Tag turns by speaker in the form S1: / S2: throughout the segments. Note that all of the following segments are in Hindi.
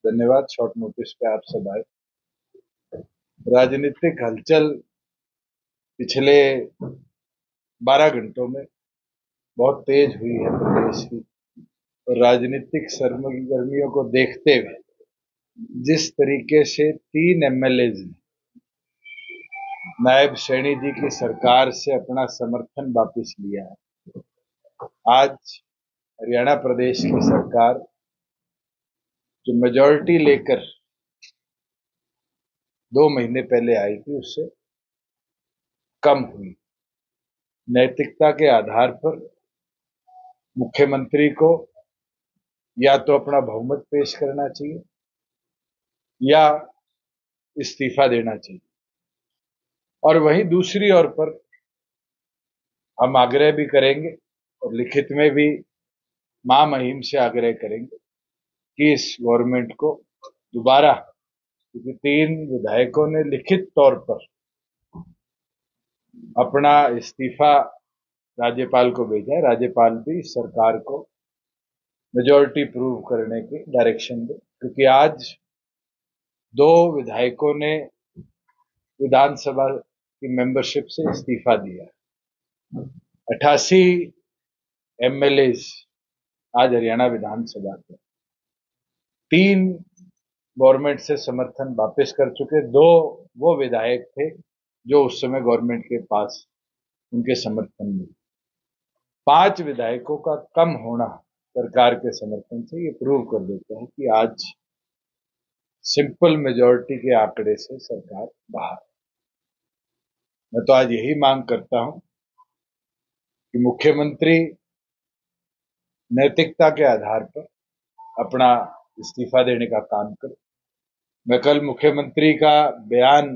S1: धन्यवाद। शॉर्ट नोटिस पे आप सब आए। राजनीतिक हलचल पिछले 12 घंटों में बहुत तेज हुई है प्रदेश की, और राजनीतिक सरगर्मियों को देखते हुए जिस तरीके से 3 एमएलए नायब सैनी जी की सरकार से अपना समर्थन वापस लिया है, आज हरियाणा प्रदेश की सरकार जो मेजॉरिटी लेकर 2 महीने पहले आई थी उससे कम हुई। नैतिकता के आधार पर मुख्यमंत्री को या तो अपना बहुमत पेश करना चाहिए या इस्तीफा देना चाहिए। और वहीं दूसरी ओर पर हम आग्रह भी करेंगे और लिखित में भी महामहिम से आग्रह करेंगे कि इस गवर्नमेंट को दोबारा, क्योंकि 3 विधायकों ने लिखित तौर पर अपना इस्तीफा राज्यपाल को भेजा है, राज्यपाल भी सरकार को मेजॉरिटी प्रूव करने की डायरेक्शन दे, क्योंकि आज 2 विधायकों ने विधानसभा की मेंबरशिप से इस्तीफा दिया है। 88 एमएलए आज हरियाणा विधानसभा के 3 गवर्नमेंट से समर्थन वापस कर चुके। 2 वो विधायक थे जो उस समय गवर्नमेंट के पास उनके समर्थन में। 5 विधायकों का कम होना सरकार के समर्थन से ये प्रूव कर देता है कि आज सिंपल मेजॉरिटी के आंकड़े से सरकार बाहर। मैं तो आज यही मांग करता हूं कि मुख्यमंत्री नैतिकता के आधार पर अपना इस्तीफा देने का काम करे। मैं कल मुख्यमंत्री का बयान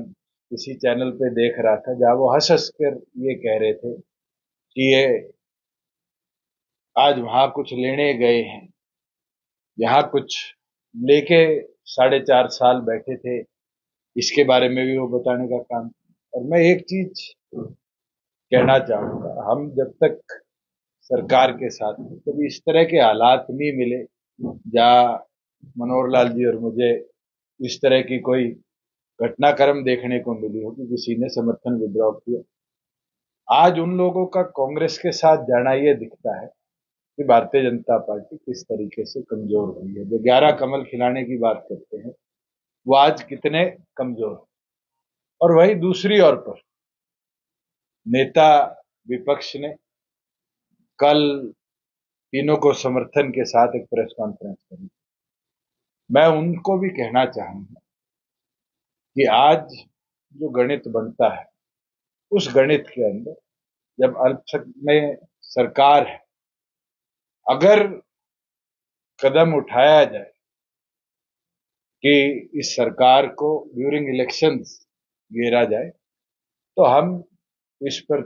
S1: किसी चैनल पे देख रहा था जहां वो हंस हंस कर ये कह रहे थे कि ये आज वहां कुछ लेने गए हैं, यहां कुछ लेके 4.5 साल बैठे थे, इसके बारे में भी वो बताने का काम। और मैं एक चीज कहना चाहूंगा, हम जब तक सरकार के साथ कभी इस तरह के हालात नहीं मिले जहां मनोहर लाल जी और मुझे इस तरह की कोई घटनाक्रम देखने को मिली हो कि किसी ने समर्थन विड्रॉ किया। आज उन लोगों का कांग्रेस के साथ जाना ये दिखता है कि भारतीय जनता पार्टी किस तरीके से कमजोर हुई है। जो 11 कमल खिलाने की बात करते हैं वो आज कितने कमजोर हैं। और वही दूसरी ओर पर नेता विपक्ष ने कल तीनों को समर्थन के साथ एक प्रेस कॉन्फ्रेंस करी। मैं उनको भी कहना चाहूंगा कि आज जो गणित बनता है उस गणित के अंदर जब अल्पसंख्यक में सरकार है, अगर कदम उठाया जाए कि इस सरकार को ड्यूरिंग इलेक्शंस घेरा जाए तो हम इस पर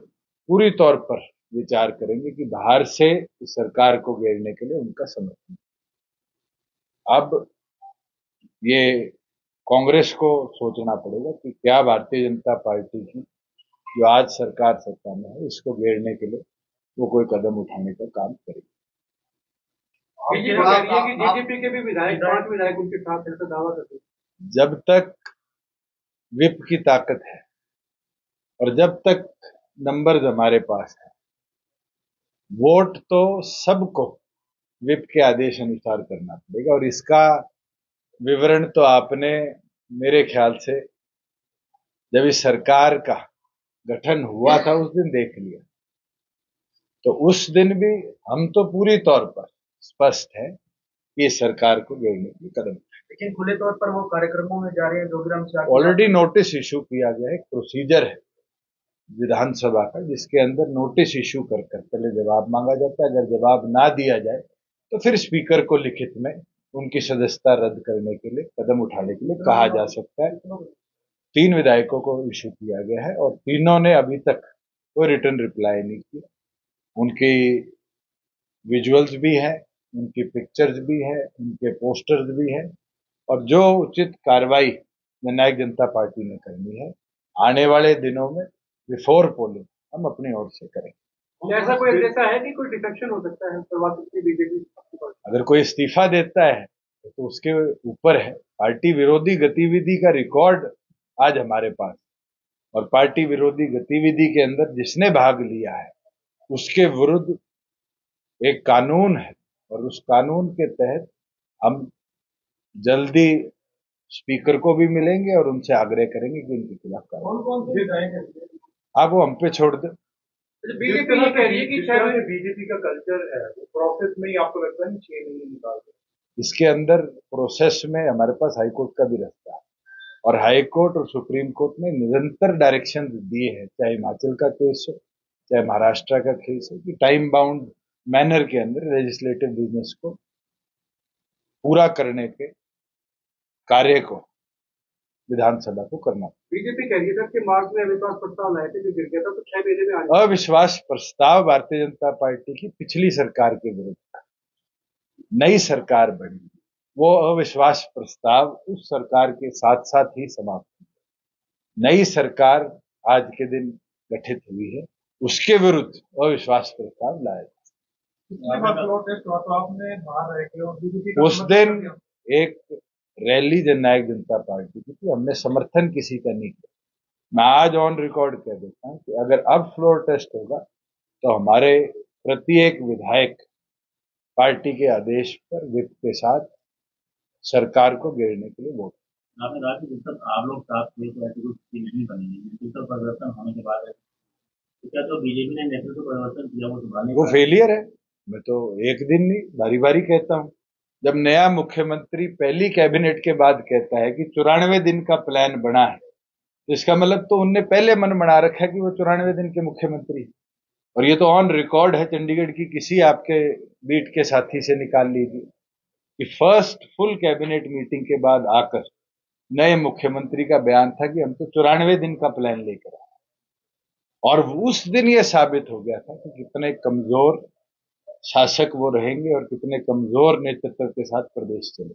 S1: पूरी तौर पर विचार करेंगे कि बाहर से इस सरकार को घेरने के लिए उनका समर्थन। अब ये कांग्रेस को सोचना पड़ेगा कि क्या भारतीय जनता पार्टी की जो आज सरकार सत्ता में है इसको घेरने के लिए वो कोई कदम उठाने का काम करेगी।
S2: बीजेपी कह रही है कि जीजेपी के भी विधायक 5 विधायक उनके साथ ऐसा दावा करते हैं।
S1: जब तक विप की ताकत है और जब तक नंबर्स हमारे पास है, वोट तो सबको विप के आदेश अनुसार करना पड़ेगा। और इसका विवरण तो आपने मेरे ख्याल से जब इस सरकार का गठन हुआ था उस दिन देख लिया। तो उस दिन भी हम तो पूरी तौर पर स्पष्ट है कि इस सरकार को घेरने की कदम।
S2: लेकिन खुले तौर पर वो कार्यक्रमों में जा रहे हैं। जोगीराम से
S1: ऑलरेडी नोटिस इशू किया गया है, एक प्रोसीजर है विधानसभा का जिसके अंदर नोटिस इशू कर पहले जवाब मांगा जाता है। अगर जवाब ना दिया जाए तो फिर स्पीकर को लिखित में उनकी सदस्यता रद्द करने के लिए कदम उठाने के लिए कहा जा सकता है। 3 विधायकों को इशू किया गया है और तीनों ने अभी तक कोई रिटर्न रिप्लाई नहीं किया। उनकी विजुअल्स भी हैं, उनकी पिक्चर्स भी हैं, उनके पोस्टर्स भी हैं, और जो उचित कार्रवाई जननायक जनता पार्टी ने करनी है आने वाले दिनों में बिफोर पोलिंग हम अपनी ओर से करेंगे।
S2: ऐसा कोई ऐसा है कि कोई डिफेक्शन हो सकता है बीजेपी?
S1: अगर कोई इस्तीफा देता है तो उसके ऊपर है। पार्टी विरोधी गतिविधि का रिकॉर्ड आज हमारे पास, और पार्टी विरोधी गतिविधि के अंदर जिसने भाग लिया है उसके विरुद्ध एक कानून है, और उस कानून के तहत हम जल्दी स्पीकर को भी मिलेंगे और उनसे आग्रह करेंगे कि उनके खिलाफ कार्रवाई।
S2: कौन कौन से
S1: आप वो हम पे छोड़ दो।
S2: बीजेपी ये कह रही है कि शायद बीजेपी का कल्चर है वो प्रोसेस में ही आपको लगता है 6 महीने निकाल दे।
S1: इसके अंदर प्रोसेस में हमारे पास हाईकोर्ट का भी रास्ता है, और हाईकोर्ट और सुप्रीम कोर्ट ने निरंतर डायरेक्शन दिए हैं, चाहे हिमाचल का केस हो चाहे महाराष्ट्र का केस हो, कि टाइम बाउंड मैनर के अंदर लेजिस्लेटिव बिजनेस को पूरा करने के कार्य को विधानसभा को करना।
S2: बीजेपी कह रही है कि मार्च में अविश्वास प्रस्ताव लाए थे जो गिर गया था, तो 6 महीने में आ जाए।
S1: अविश्वास प्रस्ताव भारतीय जनता पार्टी की पिछली सरकार के विरुद्ध था। नई सरकार बनी, वो अविश्वास प्रस्ताव उस सरकार के साथ साथ ही समाप्त हो। नई सरकार आज के दिन गठित हुई है, उसके विरुद्ध अविश्वास प्रस्ताव लाया उस दिन एक रैली जननायक जनता पार्टी की थी, हमने समर्थन किसी का नहीं किया। मैं आज ऑन रिकॉर्ड कह देता हूं कि अगर अब फ्लोर टेस्ट होगा तो हमारे प्रत्येक विधायक पार्टी के आदेश पर विप के साथ सरकार को घेरने के लिए वोट।
S3: आपने कहा कि जब तक आप लोग साथ थे तो ऐसी कोई स्थिति नहीं बनेगी, नेतृत्व परिवर्तन होने के बाद तो क्या तो बीजेपी ने नेतृत्व परिवर्तन किया वो संभालने
S1: वो फेलियर है। मैं तो एक दिन नहीं बारी बारी कहता हूं। जब नया मुख्यमंत्री पहली कैबिनेट के बाद कहता है कि 94 दिन का प्लान बना है, तो इसका मतलब तो उनने पहले मन बना रखा है कि वो 94 दिन के मुख्यमंत्री। और ये तो ऑन रिकॉर्ड है, चंडीगढ़ की किसी आपके बीट के साथी से निकाल लीजिए कि फर्स्ट फुल कैबिनेट मीटिंग के बाद आकर नए मुख्यमंत्री का बयान था कि हम तो 94 दिन का प्लान लेकर आए। और उस दिन ये साबित हो गया था कि कितने कमजोर शासक वो रहेंगे और कितने कमजोर नेतृत्व के साथ प्रदेश चले।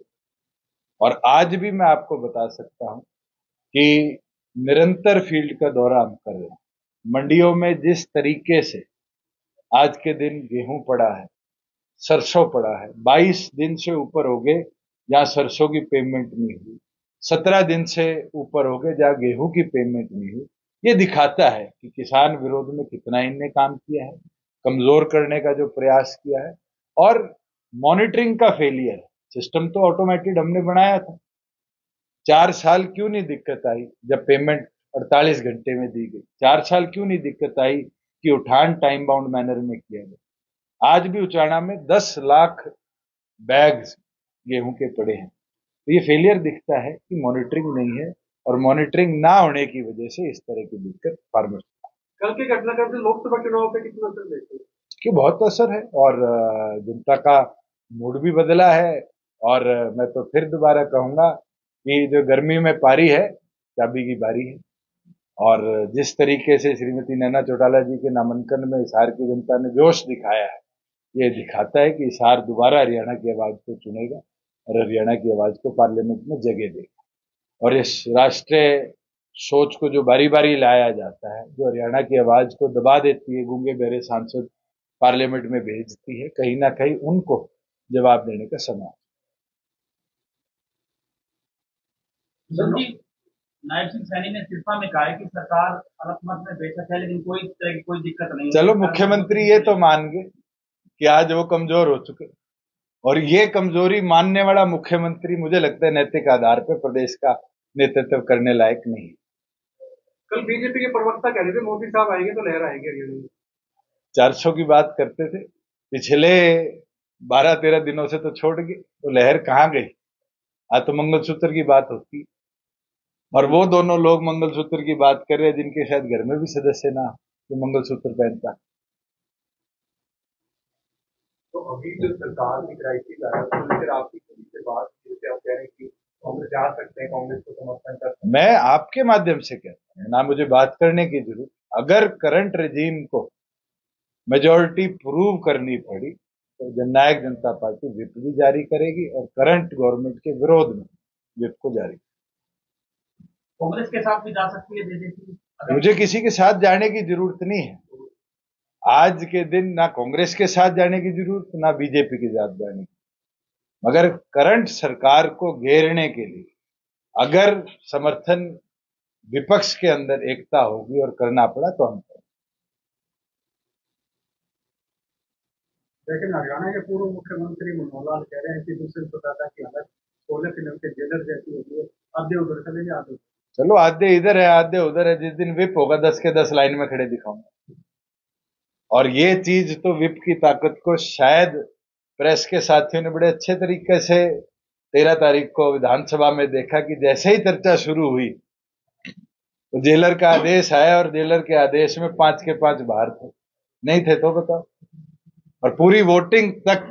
S1: और आज भी मैं आपको बता सकता हूं कि निरंतर फील्ड का दौरा हम कर रहे हैं। मंडियों में जिस तरीके से आज के दिन गेहूं पड़ा है, सरसों पड़ा है, 22 दिन से ऊपर हो गए जहां सरसों की पेमेंट नहीं हुई, 17 दिन से ऊपर हो गए जहां गेहूं की पेमेंट नहीं हुई। ये दिखाता है कि किसान विरोध में कितना इनने काम किया है, कमजोर करने का जो प्रयास किया है, और मॉनिटरिंग का फेलियर। सिस्टम तो ऑटोमेटेड हमने बनाया था। 4 साल क्यों नहीं दिक्कत आई जब पेमेंट 48 घंटे में दी गई? 4 साल क्यों नहीं दिक्कत आई कि उठान टाइम बाउंड मैनर में किया गया? आज भी उचाना में 10 लाख बैग्स गेहूं के पड़े हैं। तो ये फेलियर दिखता है कि मॉनिटरिंग नहीं है, और मॉनिटरिंग ना होने की वजह से इस तरह की दिक्कत फार्मर्स।
S2: कल के घटनाक्रम से लोकसभा चुनाव पे कितना असर देखते हैं?
S1: कि बहुत असर है, और जनता का मूड भी बदला है। और मैं तो फिर दोबारा कहूंगा कि जो गर्मी में पारी है, चाबी की बारी है। और जिस तरीके से श्रीमती नैना चौटाला जी के नामांकन में हिसार की जनता ने जोश दिखाया है, ये दिखाता है कि हिसार दोबारा हरियाणा की आवाज को चुनेगा और हरियाणा की आवाज को पार्लियामेंट में जगह देगा। और इस राष्ट्रीय सोच को जो बारी बारी लाया जाता है, जो हरियाणा की आवाज को दबा देती है, गूंगे बहरे सांसद पार्लियामेंट में भेजती है, कहीं ना कहीं उनको जवाब देने का समय।
S3: नायब सिंह सैनी ने सिरसा में कहा है कि सरकार अलग में बेशक है लेकिन कोई तरह की कोई दिक्कत नहीं।
S1: चलो, मुख्यमंत्री ये तो मान गए कि आज वो कमजोर हो चुके, और ये कमजोरी मानने वाला मुख्यमंत्री मुझे लगता है नैतिक आधार पर प्रदेश का नेतृत्व करने लायक नहीं।
S2: कल बीजेपी के प्रवक्ता कह रहे थे मोदी साहब आएंगे तो लहर आएगी हरियाणा में।
S1: 400 की बात करते थे, पिछले 12-13 दिनों से तो छोड़ गए, तो लहर कहां गई? आज तो मंगलसूत्र की बात होती, और वो दोनों लोग मंगलसूत्र की बात कर रहे हैं जिनके शायद घर में भी सदस्य ना तो मंगलसूत्र पहनता।
S2: तो अभी जो सरकार की क्राइसिस आया तो लेकर आपकी से बात जैसे आप कह रहे हैं कि कांग्रेस जा सकते हैं, कांग्रेस को समर्थन कर सकते हैं।
S1: मैं आपके माध्यम से कहता हूं, ना मुझे बात करने की जरूरत। अगर करंट रेजीम को मेजोरिटी प्रूव करनी पड़ी तो जननायक जनता पार्टी विप भी जारी करेगी और करंट गवर्नमेंट के विरोध में विप को जारी।
S3: कांग्रेस के साथ भी जा सकती है बीजेपी?
S1: मुझे किसी के साथ जाने की जरूरत नहीं है। आज के दिन ना कांग्रेस के साथ जाने की जरूरत, ना बीजेपी के साथ जाने की। मगर करंट सरकार को घेरने के लिए अगर समर्थन विपक्ष के अंदर एकता होगी और करना पड़ा तो हम करें।
S2: लेकिन हरियाणा के पूर्व मुख्यमंत्री मनोहर लाल कह रहे हैं कि दूसरे बताता कि हालत 16 फिल्म के जेलर जैसी होती है, आधे उधर चले जाते।
S1: चलो आधे इधर है आधे उधर है, जिस दिन विप होगा 10 के 10 लाइन में खड़े दिखाऊंगा। और ये चीज तो विप की ताकत को शायद प्रेस के साथियों ने बड़े अच्छे तरीके से 13 तारीख को विधानसभा में देखा कि जैसे ही चर्चा शुरू हुई तो जेलर का आदेश आया और जेलर के आदेश में 5 के 5 बाहर थे, नहीं थे तो बताओ। और पूरी वोटिंग तक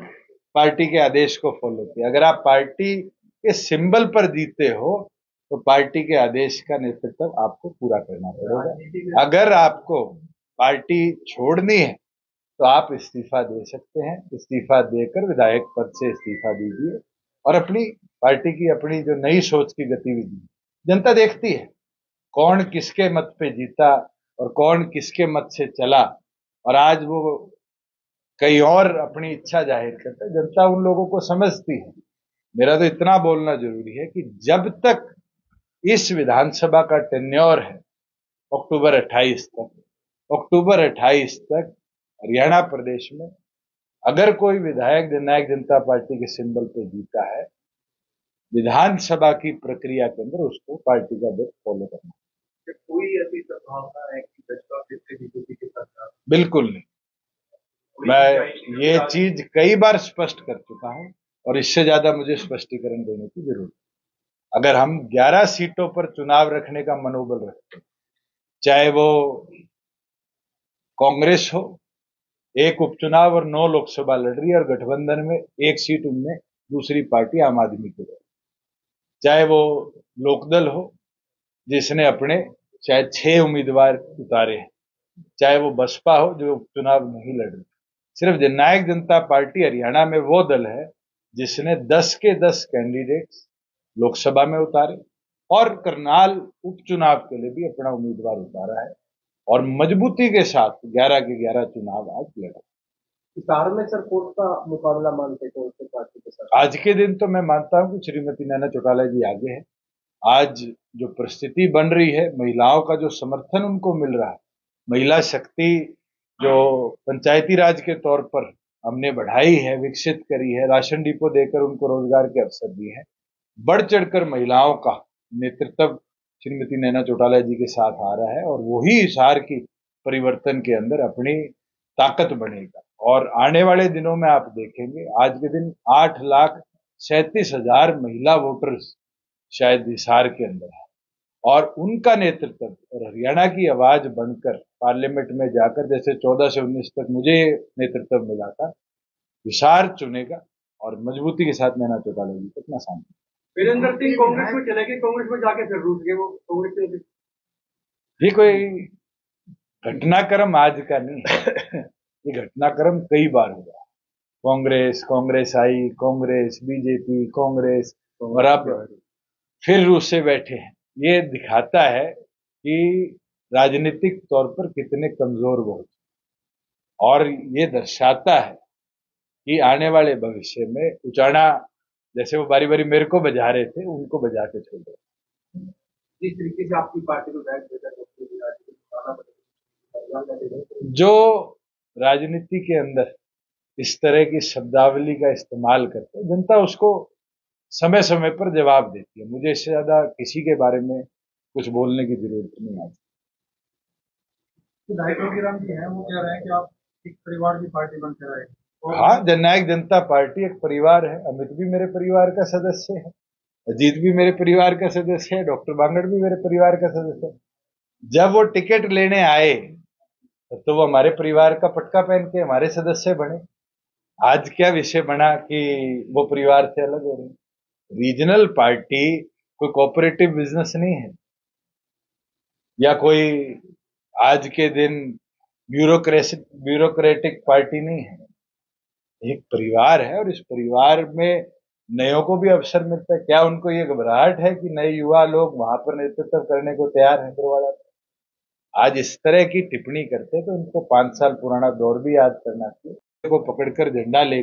S1: पार्टी के आदेश को फॉलो किया। अगर आप पार्टी के सिंबल पर जीते हो तो पार्टी के आदेश का नेतृत्व आपको पूरा करना पड़ेगा। अगर आपको पार्टी छोड़नी है तो आप इस्तीफा दे सकते हैं, इस्तीफा देकर विधायक पद से इस्तीफा दीजिए और अपनी पार्टी की अपनी जो नई सोच की गतिविधि जनता देखती है, कौन किसके मत पे जीता और कौन किसके मत से चला और आज वो कहीं और अपनी इच्छा जाहिर करता है। जनता उन लोगों को समझती है। मेरा तो इतना बोलना जरूरी है कि जब तक इस विधानसभा का टेन्योर है अक्टूबर 28 तक हरियाणा प्रदेश में अगर कोई विधायक जननायक जनता पार्टी के सिंबल पे जीता है, विधानसभा की प्रक्रिया के अंदर उसको पार्टी का बिल फॉलो करना।
S2: कोई ऐसी संभावना है कि भाजपा फिर से बीजेपी के साथ?
S1: बिल्कुल नहीं। मैं ये चीज कई बार स्पष्ट कर चुका हूं और इससे ज्यादा मुझे स्पष्टीकरण देने की जरूरत है। अगर हम 11 सीटों पर चुनाव रखने का मनोबल रखते हैं, चाहे वो कांग्रेस हो, एक उपचुनाव और 9 लोकसभा लड़ रही है और गठबंधन में एक सीट उनमें दूसरी पार्टी आम आदमी की है, चाहे वो लोकदल हो जिसने अपने शायद 6 उम्मीदवार उतारे हैं, चाहे वो बसपा हो जो उपचुनाव नहीं लड़ रही। सिर्फ जननायक जनता पार्टी हरियाणा में वो दल है जिसने 10 के 10 कैंडिडेट्स लोकसभा में उतारे और करनाल उपचुनाव के लिए भी अपना उम्मीदवार उतारा है और मजबूती के साथ 11 के 11 चुनाव आज लड़ा।
S2: हिसार में सर कौन सा मुकाबला मानते कौन से पार्टी के साथ?
S1: आज के दिन तो मैं मानता हूं कि श्रीमती नैना चौटाला जी आगे है। आज जो परिस्थिति बन रही है, महिलाओं का जो समर्थन उनको मिल रहा है, महिला शक्ति जो पंचायती राज के तौर पर हमने बढ़ाई है, विकसित करी है, राशन डिपो देकर उनको रोजगार के अवसर दिए हैं, बढ़ चढ़कर महिलाओं का नेतृत्व श्रीमती नैना चौटाला जी के साथ आ रहा है और वही हिसार की परिवर्तन के अंदर अपनी ताकत बनेगा। और आने वाले दिनों में आप देखेंगे, आज के दिन 8,37,000 महिला वोटर्स शायद हिसार के अंदर है और उनका नेतृत्व और हरियाणा की आवाज बनकर पार्लियामेंट में जाकर, जैसे 14 से 19 तक मुझे नेतृत्व मिला था, हिसार चुनेगा और मजबूती के साथ नैना चौटाला जी को अपना सामने।
S2: वीरेंद्र सिंह कांग्रेस में चले गए, कांग्रेस में जाके फिर रूठ गए वो कांग्रेस में।
S1: ये कोई घटनाक्रम आज का नहीं है, ये घटनाक्रम कई बार हुआ। कांग्रेस आई, कांग्रेस, बीजेपी, कांग्रेस और अब फिर रूस से बैठे हैं। ये दिखाता है कि राजनीतिक तौर पर कितने कमजोर वो और ये दर्शाता है कि आने वाले भविष्य में उचाना जैसे वो बारी बारी मेरे को बजा रहे थे, उनको बजा के छोड़ रहे।
S2: जिस तरीके से आपकी पार्टी को
S1: जो राजनीति के अंदर इस तरह की शब्दावली का इस्तेमाल करते हैं, जनता उसको समय समय पर जवाब देती है। मुझे इससे ज्यादा किसी के बारे में कुछ बोलने की जरूरत नहीं आती।
S2: विधायक योगीराम जी हैं, वो कह रहे हैं कि आप एक परिवार की पार्टी बनकर आए।
S1: हाँ, जननायक जनता पार्टी एक परिवार है। अमित भी मेरे परिवार का सदस्य है, अजीत भी मेरे परिवार का सदस्य है, डॉक्टर बांगड़ भी मेरे परिवार का सदस्य है। जब वो टिकट लेने आए तो वो हमारे परिवार का पटका पहन के हमारे सदस्य बने। आज क्या विषय बना कि वो परिवार से अलग हो रहे। रीजनल पार्टी कोई कोऑपरेटिव बिजनेस नहीं है या कोई आज के दिन ब्यूरोक्रेटिक पार्टी नहीं है। एक परिवार है और इस परिवार में नयों को भी अवसर मिलता है। क्या उनको ये घबराहट है कि नए युवा लोग वहां पर नेतृत्व करने को तैयार हैं? दरवाजा आज इस तरह की टिप्पणी करते तो उनको 5 साल पुराना दौर भी याद करना चाहिए। को पकड़कर झंडा ले